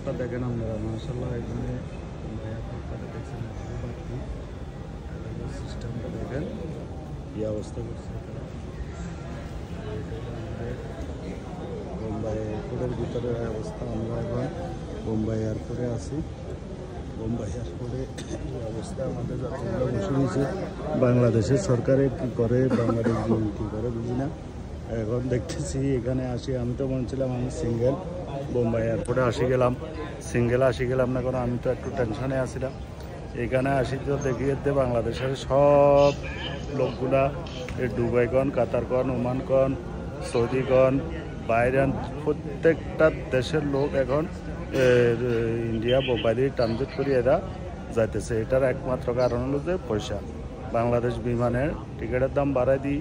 এয়ারপোর্টটা দেখেন আপনারা, মাশাআল্লাহ। এখানে এয়ারপোর্টটা দেখছেন বাড়তি সিস্টেমটা দেখেন কি অবস্থা করছে তারা। বোম্বাই এয়ারপোর্টের ভিতরে অবস্থা। আমরা এখন বোম্বাই এয়ারপোর্টে আছি। বোম্বাই এয়ারপোর্টে এই অবস্থা, আমাদের যাত্রীরা বসে রয়েছে। বাংলাদেশের সরকারে কী করে, বাংলাদেশ কী করে বুঝি না। এখন দেখতেছি এখানে আসি, আমি তো মনে ছিলাম আমি সিঙ্গেল বোম্বাই এয়ারপোর্টে আসি গেলাম না, কারণ আমি তো একটু টেনশনে আসছিলাম। এখানে আসি তো দেখি এতে বাংলাদেশের সব লোকগুলা, দুবাই কন, কাতার কন, ওমান কন, সৌদি কন, বাইরান, প্রত্যেকটা দেশের লোক এখন ইন্ডিয়া বোম্বাই দিয়ে ট্রানজিট করে এরা যাইতেছে। এটার একমাত্র কারণ হলো যে পয়সা। বাংলাদেশ বিমানের টিকিটের দাম বাড়াই দিই,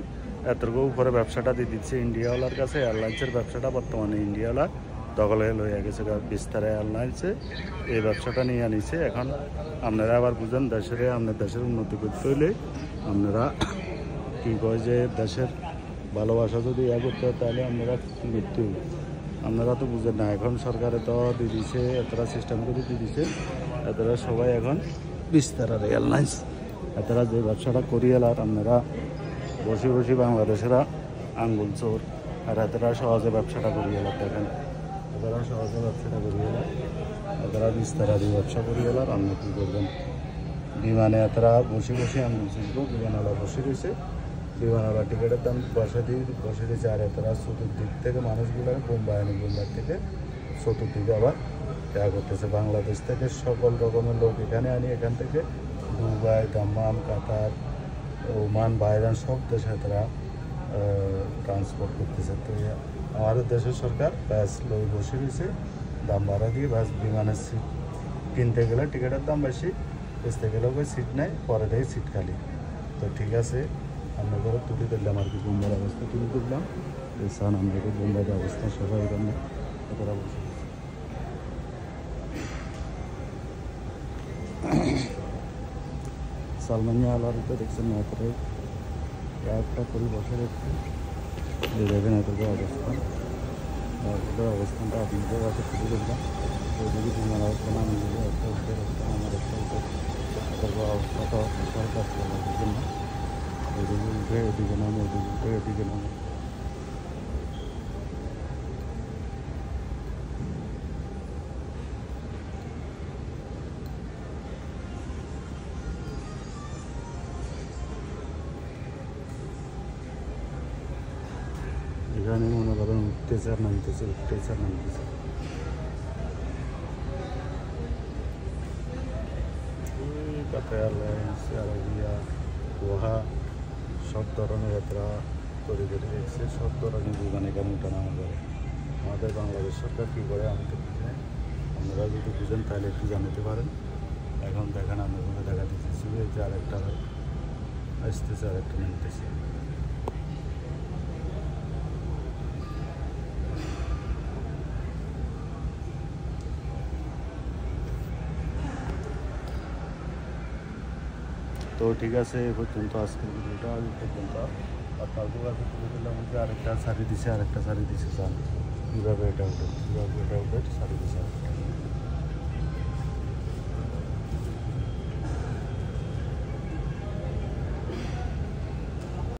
এতটুকু উপরে ব্যবসাটা দিয়ে দিচ্ছে ইন্ডিয়াওয়ালার কাছে। এয়ারলাইন্সের ব্যবসাটা বর্তমানে ইন্ডিয়াওয়ালা দখলে লইয়া গেছে। বিস্তার এয়ারলাইন্সে এই ব্যবসাটা নিয়ে আনিছে। এখন আপনারা আবার বুঝেন, আপনার দেশের উন্নতি করতে হইলে আপনারা কী কয় যে দেশের ভালোবাসা যদি করতে হয় তাহলে আপনারা মৃত্যু, আপনারা তো বুঝেন না। এখন সরকারে তো দিয়ে দিছে, এতটা সিস্টেম করে দিয়ে দিছে, এতটা সবাই এখন বিস্তার আর এয়ারলাইন্স এতটা যে ব্যবসাটা করিয়েলার, আপনারা বসে বাংলাদেশেরা আঙ্গুল চোর, আর এতটা সহজে ব্যবসাটা করিয়েলার। দেখেন এতটা সহজে ব্যবসাটা করিয়েলার, এতটা বিস্তারাদি ব্যবসা করিয়েলার। আপনি কী করবেন? বিমানে এতটা বসে আঙ্গুল চুষবো, বিমানওয়ালা বসে রয়েছে, বিমানওয়ালা টিকিটের দাম বসে দিয়েছে। আর এতটা চতুর্দিক থেকে মানুষগুলো বোম্বাই থেকে চতুর্দিকে আবার দেওয়া করতেছে। বাংলাদেশ থেকে সকল রকমের লোক এখানে আনি, এখান থেকে দুবাই, দাম্মাম, কাতার, ওমান, বাহরাইন সব দেশে তারা ট্রান্সপোর্ট করতেছে। তো আমাদের দেশের সরকার ব্যাস লই বসে রয়েছে, দাম বাড়া দিয়ে ব্যাস বিমানের সিট কিনতে গেলে টিকিটের দাম বেশি, বেচতে গেলেও সিট নেয়, পরে থেকে সিট খালি। তো ঠিক আছে, আমরা করে তুলে দিলাম আর কি, বোম্বাইয়ের অবস্থা তুলে দিলাম। সান আমরা বোম্বাইয়ের অবস্থা সবাই এখানে এতটা বসে সালমানিয়া আলারিতে দেখছেন না, এতটাই একটা করে বসে রেখে দেখেন এতটা অবস্থান। এতটা অবস্থানটা আপনাদের কাছে তুলে দিলাম। ওইদিকে বিমান অবস্থান আমি একটা উঠে রাখতাম, আমার একটা উঠে অবস্থাটা সরকার করার জন্য এদিকে উঠে এদিকে নামে, এদিকে উঠে এদিকে নামে। এখানে মনে করেন উঠতেছে আর নামতেছে, উঠতেছে আর নামতেছে। কাতার এয়ারলাইন্স, আরাবিয়া, ওহা সব ধরনের যাত্রা করে রেখেছে, সব ধরনের বিমান এখানে উঠানামা করে। আমাদের বাংলাদেশ সরকার কী করে আমি তো বুঝি না। আপনারা যদি বুঝেন তাহলে একটু জানাতে পারেন। এখন দেখেন আমি ওখানে দেখা দিতেছি যে আরেকটা আসতেছে, আরেকটা নামতেছে। তো ঠিক আছে, এ পর্যন্ত আজকের ভিডিওটা এই পর্যন্ত। আপনাদের কাছে তুলে দিলাম যে আরেকটা সারি দিছে, যান কীভাবে এটা উঠে সারি দিছে।